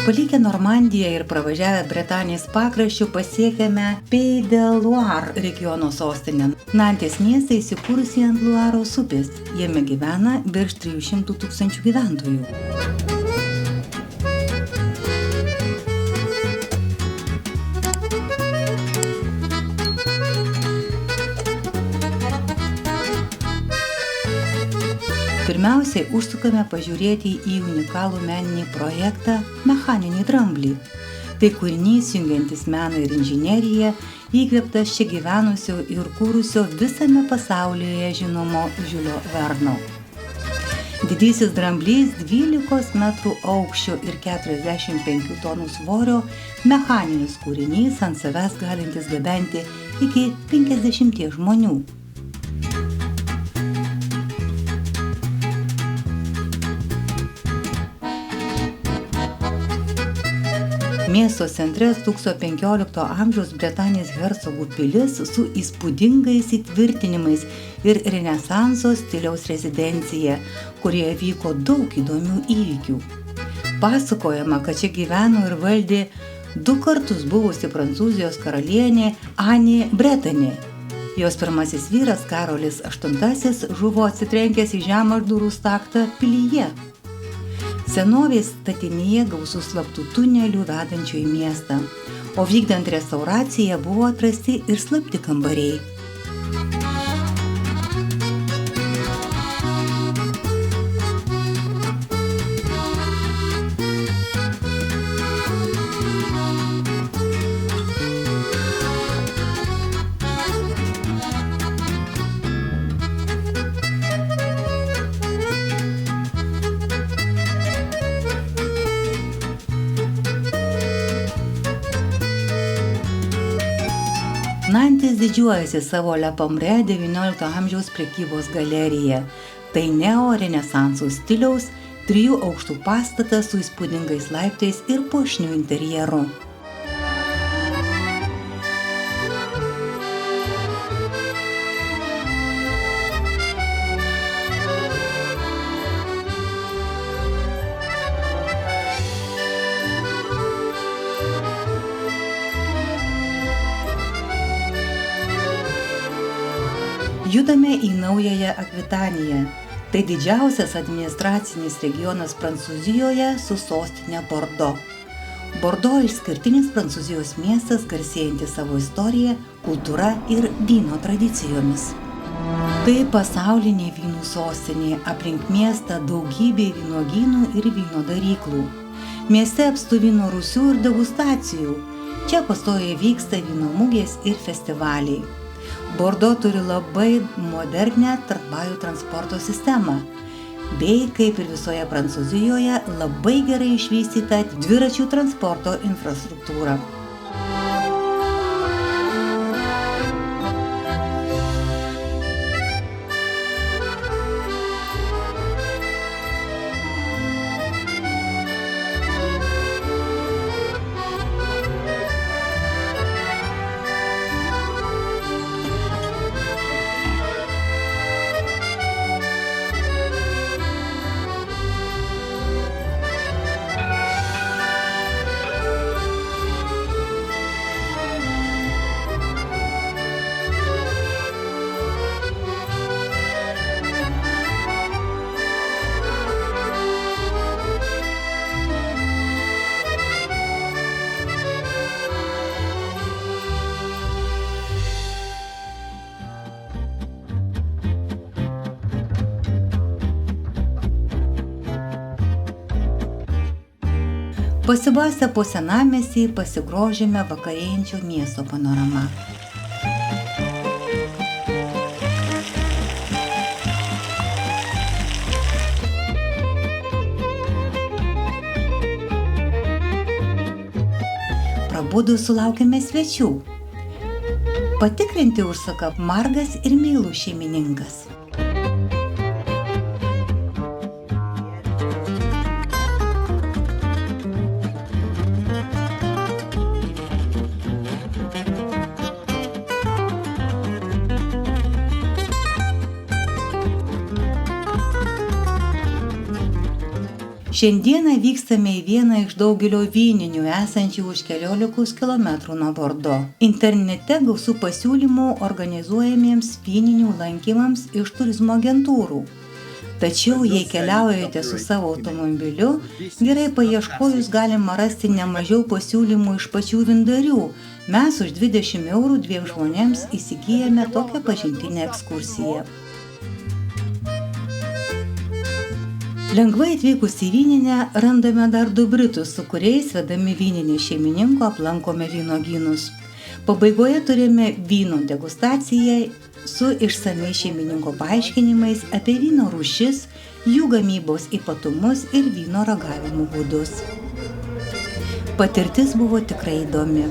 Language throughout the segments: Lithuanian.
Palikę Normandiją ir pravažiavę Bretanės pakraščių pasiekėme Pays de Loire regiono sostinę. Nantės miestą įsikūrusi ant Luaros upės. Jame gyvena virš 300 000 gyventojų. Pirmiausiai užsukame pažiūrėti į unikalų meninį projektą Mechaninį dramblį. Tai kūrinys jungiantis meną ir inžineriją, įkvėptas čia gyvenusio ir kūrusio visame pasaulyje žinomo Žiulio Verno. Didysis dramblys 12 metrų aukščio ir 45 tonų svorio, mechaninis kūrinys ant savęs galintis gabenti iki 50 žmonių. Miesto centre stūkso 15 amžiaus Bretanės hercogų pilis su įspūdingais įtvirtinimais ir renesanso stiliaus rezidencija, kurioje vyko daug įdomių įvykių. Pasakojama, kad čia gyveno ir valdė 2 kartus buvusi Prancūzijos karalienė Anė Bretanė. Jos pirmasis vyras Karolis VIII žuvo atsitrenkęs į žemą durų staktą pilyje. Senovės statinyje gausų slaptų tunelių vedančių į miestą, o vykdant restauraciją buvo atrasti ir slapti kambariai. Nantis didžiuojasi savo Le Pombre XIX amžiaus prekybos galerija. Tai neo-renesanso stiliaus 3 aukštų pastatas su įspūdingais laiptais ir puošniu interjeru. Judame į Naująją Akvitaniją. Tai didžiausias administracinis regionas Prancūzijoje su sostinė Bordo. Bordo išskirtinis Prancūzijos miestas, garsėjantis savo istoriją, kultūra ir vyno tradicijomis. Tai pasaulinė vynų sostinė, aplink miestą daugybė vynuogynų ir vyno daryklų. Mieste apstu vyno rūsių ir degustacijų. Čia pastoviai vyksta vyno mugės ir festivaliai. Bordo turi labai modernę tramvajų transporto sistemą, bei, kaip ir visoje Prancūzijoje, labai gerai išvystytą dviračių transporto infrastruktūrą. Pasibasę po senamiestį pasigrožime vakarėjančio miesto panorama. Prabudus sulaukėme svečių. Patikrinti užsaka margas ir meilus šeimininkas. Šiandieną vykstame į vieną iš daugelio vyninių esančių už keliolikos kilometrų nuo Bordo. Internete gausu pasiūlymų organizuojamiems vyninių lankymams iš turizmo agentūrų. Tačiau, jei keliaujate su savo automobiliu, gerai paieškojus galima rasti nemažiau pasiūlymų iš pačių vyndarių. Mes už 20 eurų 2 žmonėms įsigijame tokią pažintinę ekskursiją. Lengvai atvykus į vyninę randame dar 2 britus, su kuriais vedami vyninės šeimininko aplankome vynogynus. Pabaigoje turime vyno degustaciją su išsamiais šeimininko paaiškinimais apie vyno rūšis, jų gamybos ypatumus ir vyno ragavimo būdus. Patirtis buvo tikrai įdomi.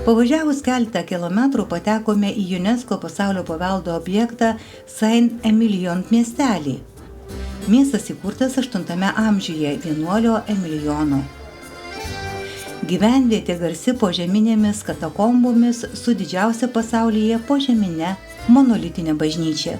Pavažiavus keletą kilometrų patekome į UNESCO pasaulio paveldo objektą Saint-Emilion miestelį. Miestas įkurtas 8 amžiuje vienuolio Emilijono. Gyvenvietė garsi požeminėmis katakombomis su didžiausia pasaulyje požemine monolitinė bažnyčia.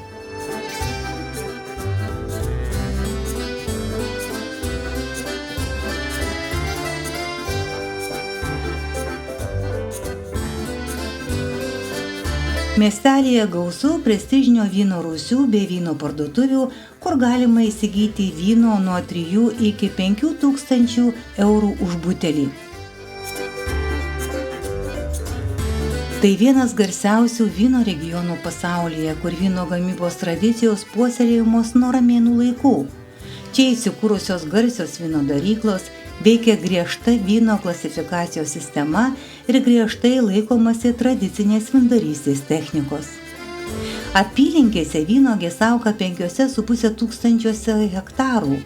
Miestelėje gausu prestižinio vyno rūsių bei vyno parduotuvių, kur galima įsigyti vyno nuo 3 iki 5 tūkstančių eurų už butelį. Tai vienas garsiausių vyno regionų pasaulyje, kur vyno gamybos tradicijos puoselėjamos nuo romėnų laikų. Čia įsikūrusios garsios vyno daryklos, veikia griežta vyno klasifikacijos sistema ir griežtai laikomasi tradicinės vyndarystės technikos. Apylinkėse vynogės auga 5,5 tūkstančiuose hektarų.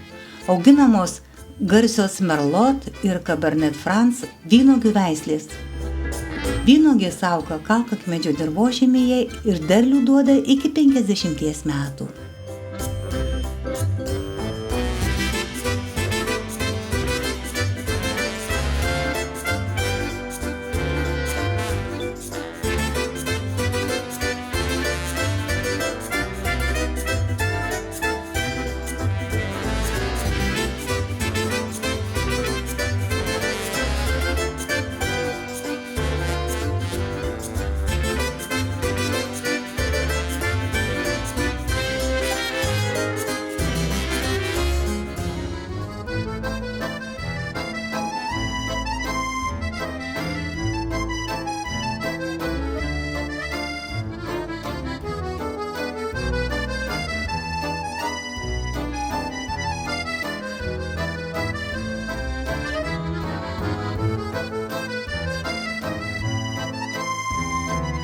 Auginamos garsios Merlot ir Cabernet Franc vynogių veislės. Vynogės auga kalkakmedžio dirvožemyje ir derlių duoda iki 50 metų.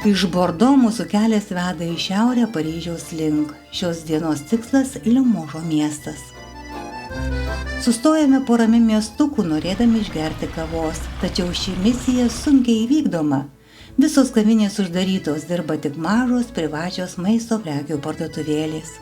Iš Bordo mūsų kelias veda į šiaurę Paryžiaus link. Šios dienos tikslas Limožo miestas. Sustojame porame miestukų, norėdami išgerti kavos, tačiau ši misija sunkiai įvykdoma. Visos kavinės uždarytos, dirba tik mažos privačios maisto prekių parduotuvėlės.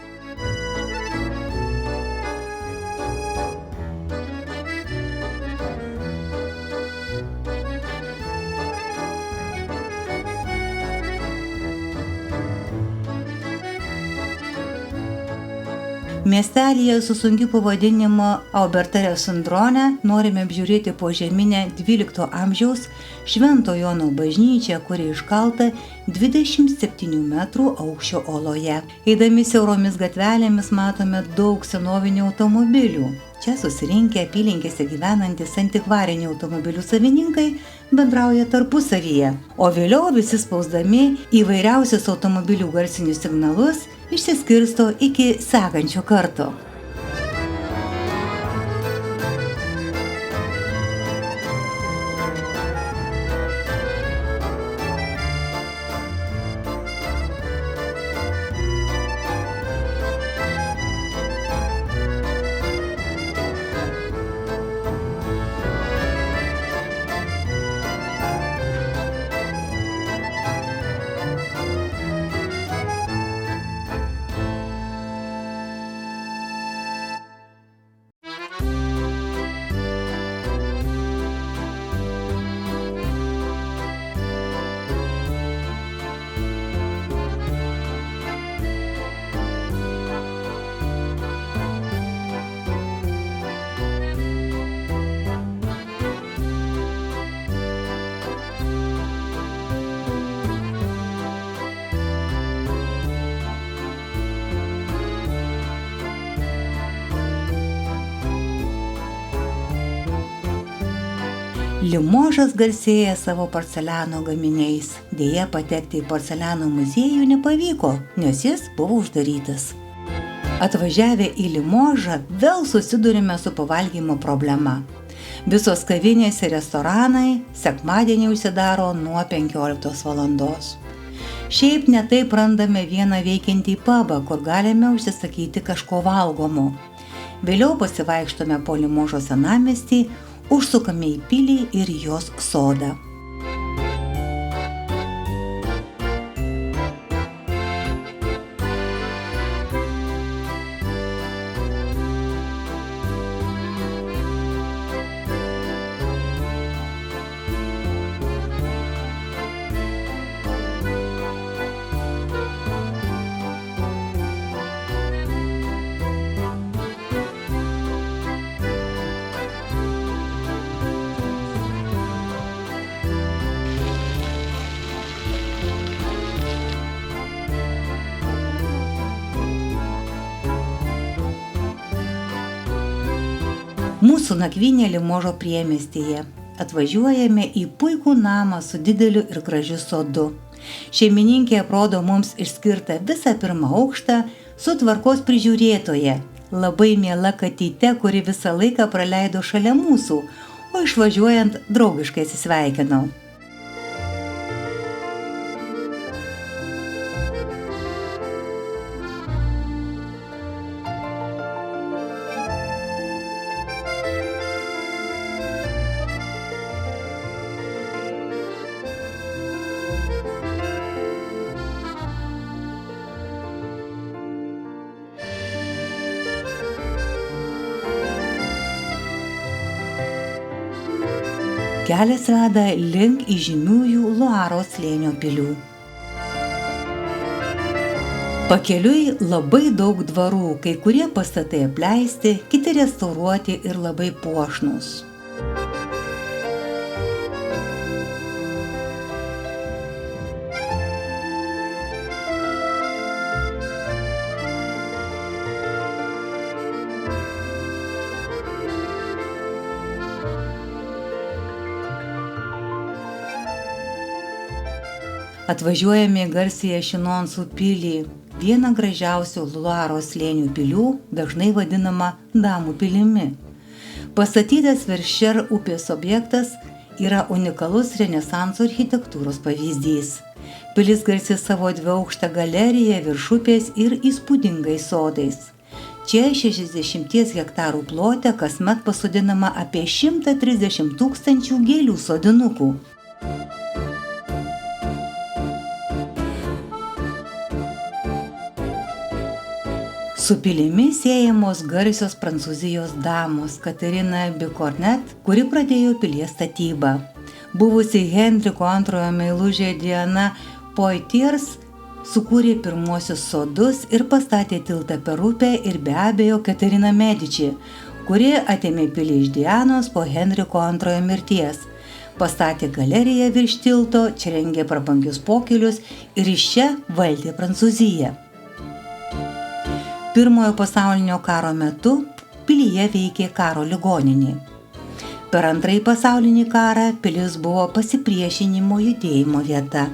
Miestelyje su sunkiu pavadinimu Aubertare Sundrone norime apžiūrėti požeminę 12 amžiaus Švento Jono bažnyčią, kuri iškalta 27 metrų aukščio oloje. Eidami siauromis gatvelėmis matome daug senovinių automobilių. Čia susirinkę apylinkėse gyvenantis antikvarinių automobilių savininkai bendrauja tarpusavyje, o vėliau visi spausdami įvairiausius automobilių garsinius signalus išsiskirsto iki sekančio karto. Limožas garsėja savo porceliano gaminiais. Deja, patekti į porceliano muziejų nepavyko, nes jis buvo uždarytas. Atvažiavę į Limožą vėl susidurime su pavalgymo problema. Visos kavinės ir restoranai sekmadienį užsidaro nuo 15 valandos. Šiaip netaip randame vieną veikiantį pubą, kur galime užsisakyti kažko valgomo. Vėliau pasivaikštome po Limožo senamiestį, užsukame į pilį ir jos sodą. Mūsų nakvynė Limožo priemiestyje. Atvažiuojame į puikų namą su dideliu ir gražiu sodu. Šeimininkė aprodo mums išskirtą visą pirmą aukštą su tvarkos prižiūrėtoja. Labai miela katyte, kuri visą laiką praleido šalia mūsų, o išvažiuojant draugiškai atsisveikinau. Kelias veda link įžymiųjų Luaros slėnio pilių. Pakeliui labai daug dvarų, kai kurie pastatai apleisti, kiti restauruoti ir labai puošnūs. Atvažiuojame į garsiąją Šinonsų pilį, vieną gražiausių Luaros slėnių pilių, dažnai vadinama Damų pilimi. Pastatytas virš Šer upės objektas yra unikalus renesanso architektūros pavyzdys. Pilis garsi savo dviaukštę galeriją virš upės ir įspūdingais sodais. Čia 60 hektarų plote kasmet pasodinama apie 130 000 gėlių sodinukų. Su pilimi siejamos garsios Prancūzijos damos Katerina Bicornet, kuri pradėjo pilies statybą. Buvusi Henriko II meilužė Diana Poitiers Sukūrė pirmuosius sodus ir pastatė tiltą per upę ir be abejo Katerina Medici, kuri atėmė pilį iš Dianos po Henriko II mirties. Pastatė galeriją virš tilto, čia rengė prabangius pokelius ir iš čia valdė Prancūziją. Pirmojo pasaulinio karo metu pilyje veikė karo ligoninė. Per Antrąjį pasaulinį karą pilis buvo pasipriešinimo judėjimo vieta.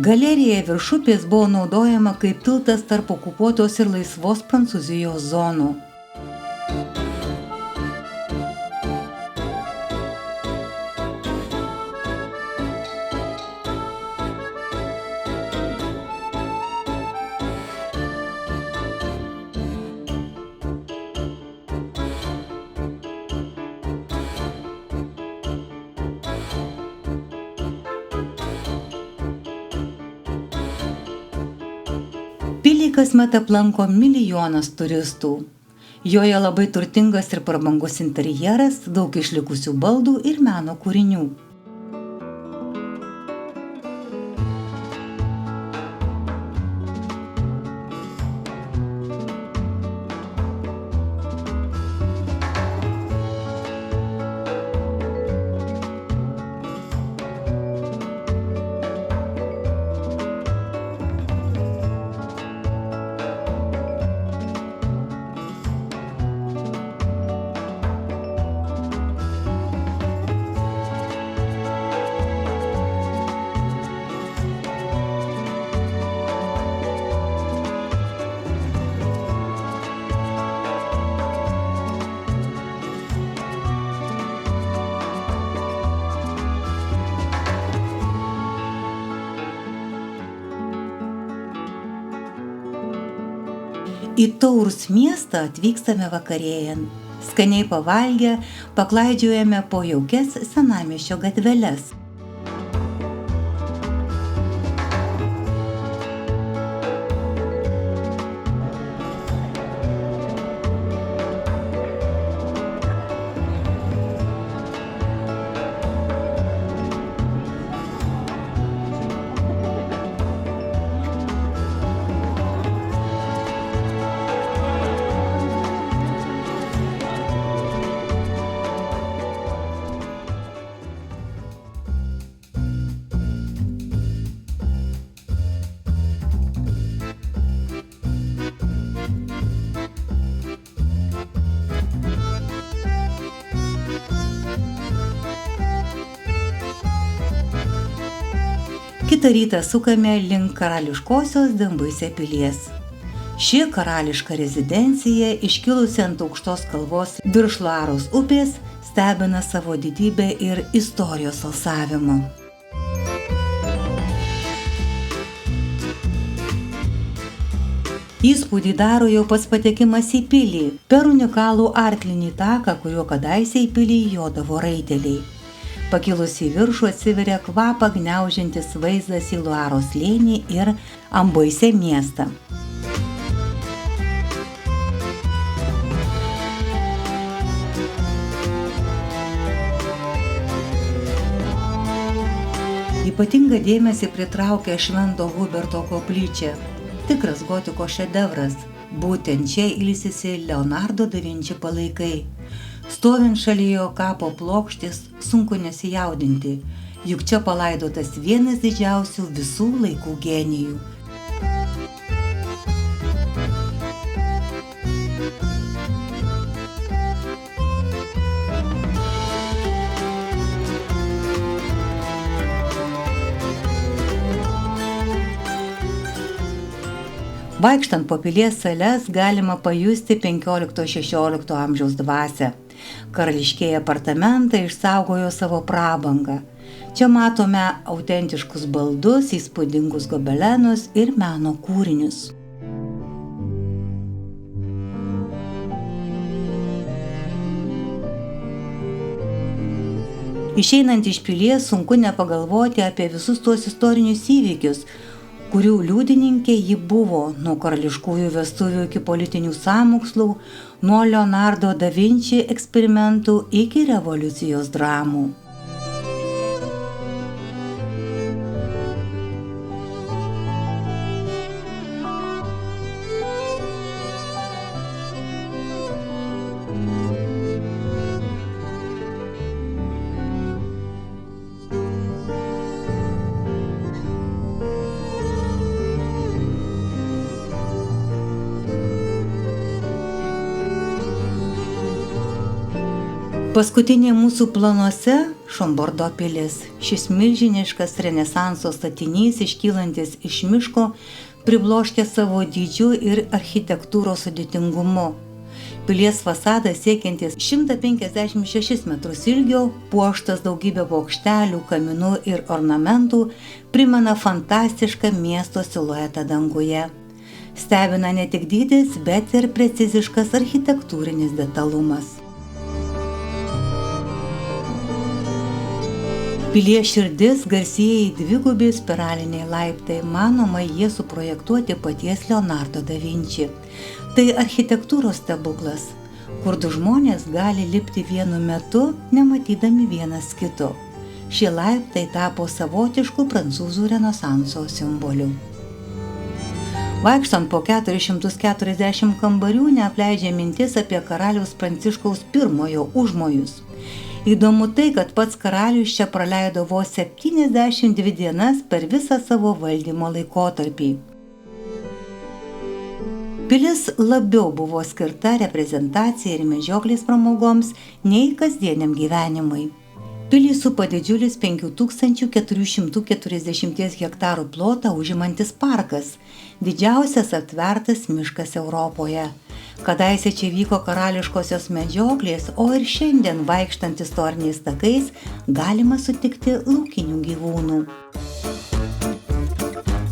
Galerija virš upės buvo naudojama kaip tiltas tarp okupuotos ir laisvos Prancūzijos zonų. Pilį kasmet aplanko milijonas turistų. Joje labai turtingas ir prabangus interjeras, daug išlikusių baldų ir meno kūrinių. Į Tours miestą atvykstame vakarėjant. Skaniai pavalgę, paklaidžiojame po jaukias senamiesčio gatveles. Kitą rytą sukame link karališkosios Dembuisė pilies. Ši karališka rezidencija, iškilusi ant aukštos kalvos virš Loaros upės, stebina savo didybę ir istorijos alsavimu. Įspūdį daro jau pats patekimas į pilį, per unikalų arklinį taką, kuriuo kadaise į pilį jodavo raiteliai. Pakilus į viršų atsiveria kvapą gniaužiantis vaizdas į Loaros slėnį ir Amboise miestą. Ypatingą dėmesį pritraukia Švento Huberto koplyčia, tikras gotiko šedevras. Būtent čia ilsisi Leonardo da Vinci palaikai. Stovint šalia jo kapo plokštės, sunku nesijaudinti, juk čia palaidotas vienas didžiausių visų laikų genijų. Vaikštant po pilies sales galima pajusti 15–16 amžiaus dvasią. Karališkieji apartamentai išsaugojo savo prabangą. Čia matome autentiškus baldus, įspūdingus gobelenus ir meno kūrinius. Išeinant iš pilies sunku nepagalvoti apie visus tuos istorinius įvykius, kurių liudininkė ji buvo nuo karališkųjų vestuvių iki politinių sąmokslų, nuo Leonardo da Vinci eksperimentų iki revoliucijos dramų. Paskutinė mūsų planuose Šombordo pilis. Šis milžiniškas renesanso statinys, iškylantis iš miško, pribloškė savo dydžiu ir architektūros sudėtingumu. Pilies fasadas siekiantis 156 metrus ilgio, puoštas daugybė bokštelių, kaminų ir ornamentų, primena fantastišką miesto siluetą danguje. Stebina ne tik dydis, bet ir preciziškas architektūrinis detalumas. Pilies širdis garsieji dvigubi spiraliniai laiptai, manoma jie suprojektuoti paties Leonardo da Vinci. Tai architektūros stebuklas, kur du žmonės gali lipti vienu metu, nematydami vienas kito. Šie laiptai tapo savotišku prancūzų renesanso simboliu. Vaikštant po 440 kambarių neapleidžia mintis apie karaliaus Pranciškaus I užmojus. Įdomu tai, kad pats karalius čia praleido vos 72 dienas per visą savo valdymo laikotarpį. Pilis labiau buvo skirta reprezentacijai ir medžioklės pramogoms nei kasdieniam gyvenimui. Pilį supa didžiulis 5440 hektarų plotą užimantis parkas, didžiausias aptvertas miškas Europoje. Kadaise čia vyko karališkosios medžioklės, o ir šiandien vaikštant istoriniais takais galima sutikti laukinių gyvūnų.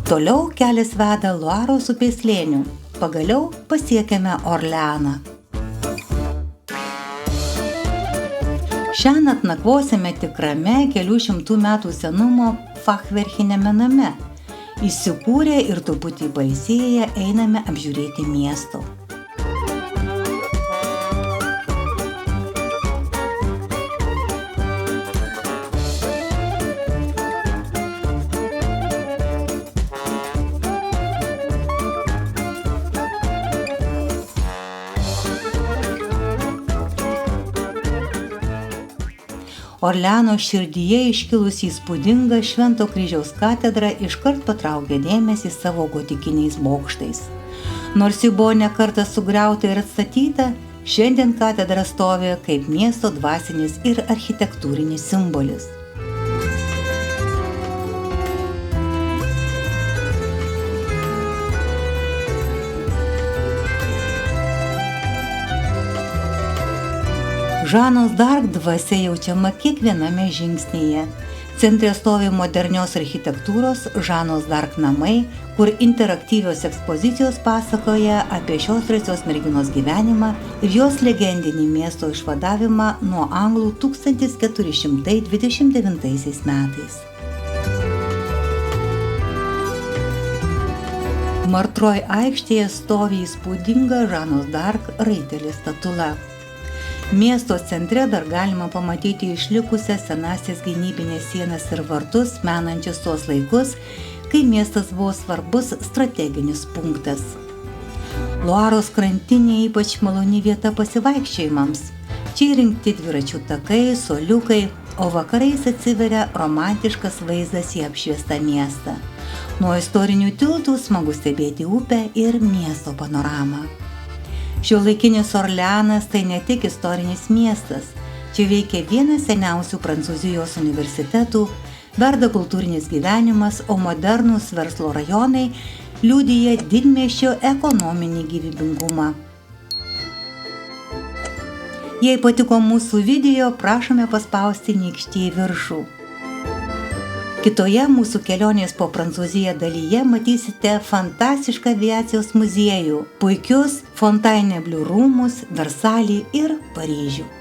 Toliau kelias veda Luaros upės slėniu. Pagaliau pasiekėme Orleaną. Šiandien nakvosime tikrame kelių šimtų metų senumo fachverkiniame name. Įsikūrę ir truputį pailsėję einame apžiūrėti miesto. Orleano širdyje iškilusi įspūdinga Švento kryžiaus katedra iškart patraukė dėmesį savo gotikiniais bokštais. Nors ji buvo ne kartą sugriauta ir atstatyta, šiandien katedra stovi kaip miesto dvasinis ir architektūrinis simbolis. Žanos d'Arc dvasia jaučiama kiekviename žingsnyje. Centre stovi modernios architektūros Žanos d'Arc namai, kur interaktyvios ekspozicijos pasakoja apie šios drąsios merginos gyvenimą ir jos legendinį miesto išvadavimą nuo anglų 1429 metais. Martroj aikštėje stovi įspūdinga Žanos d'Arc raitelės statula. Miesto centre dar galima pamatyti išlikusias senasias gynybinės sienas ir vartus, menančius tuos laikus, kai miestas buvo svarbus strateginis punktas. Luaros krantinė ypač maloni vieta pasivaikščiojimams. Čia įrengti dviračių takai, suoliukai, o vakarais atsiveria romantiškas vaizdas į apšviestą miestą. Nuo istorinių tiltų smagu stebėti upę ir miesto panoramą. Šiuolaikinis Orleanas tai ne tik istorinis miestas. Čia veikia vienas seniausių Prancūzijos universitetų, verda kultūrinis gyvenimas, o modernūs verslo rajonai liudija didmiesčio ekonominį gyvybingumą. Jei patiko mūsų video, prašome paspausti nykštį į viršų. Kitoje mūsų kelionės po Prancūziją dalyje matysite fantastišką aviacijos muziejų, puikius Fontainebleau rūmus, Versalį ir Paryžių.